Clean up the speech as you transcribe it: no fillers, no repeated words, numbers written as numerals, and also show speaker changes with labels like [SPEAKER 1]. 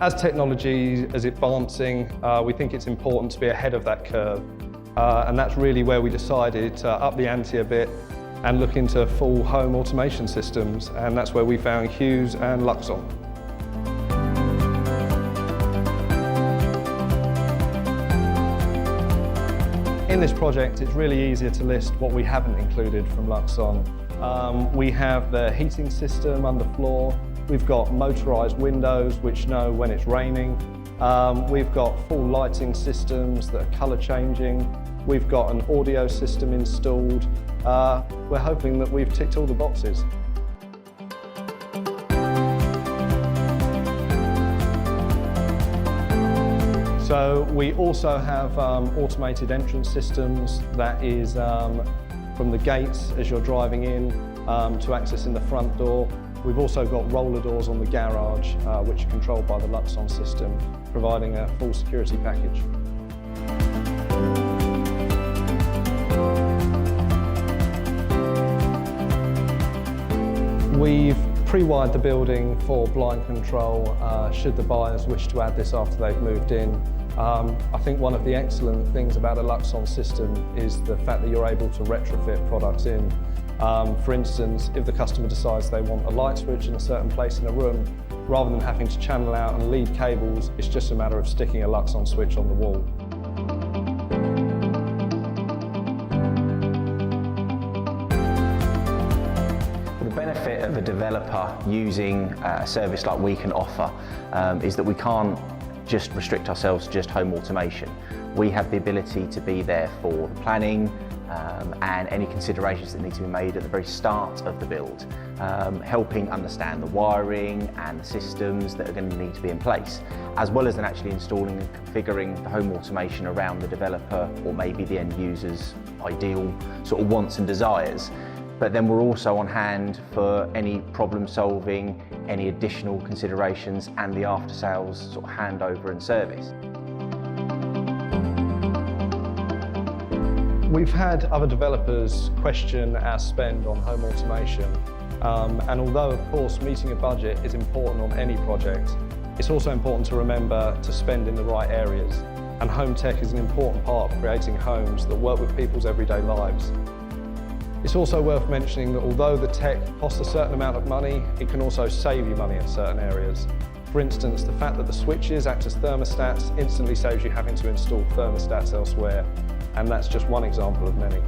[SPEAKER 1] As technology is advancing, we think it's important to be ahead of that curve. And that's really where we decided to up the ante a bit and look into full home automation systems. And that's where we found Hughes and Luxon. In this project, it's really easier to list what we haven't included from Luxon. We have the heating system underfloor. We've got motorised windows which know when it's raining. We've got full lighting systems that are colour changing. We've got an audio system installed. We're hoping that we've ticked all the boxes. So we also have automated entrance systems. That is from the gates as you're driving in to accessing the front door. We've also got roller doors on the garage, which are controlled by the Luxon system, providing a full security package. We've pre-wired the building for blind control, should the buyers wish to add this after they've moved in. I think one of the excellent things about a Luxon system is the fact that you're able to retrofit products in. For instance, if the customer decides they want a light switch in a certain place in a room, rather than having to channel out and lead cables, it's just a matter of sticking a Luxon switch on the wall.
[SPEAKER 2] The benefit of a developer using a service like we can offer is that we can't just restrict ourselves to just home automation. We have the ability to be there for the planning and any considerations that need to be made at the very start of the build, helping understand the wiring and the systems that are going to need to be in place, as well as then actually installing and configuring the home automation around the developer or maybe the end user's ideal sort of wants and desires. But then we're also on hand for any problem solving, any additional considerations and the after sales sort of handover and service.
[SPEAKER 1] We've had other developers question our spend on home automation. And although of course meeting a budget is important on any project, it's also important to remember to spend in the right areas. And home tech is an important part of creating homes that work with people's everyday lives. It's also worth mentioning that although the tech costs a certain amount of money, it can also save you money in certain areas. For instance, the fact that the switches act as thermostats instantly saves you having to install thermostats elsewhere, and that's just one example of many.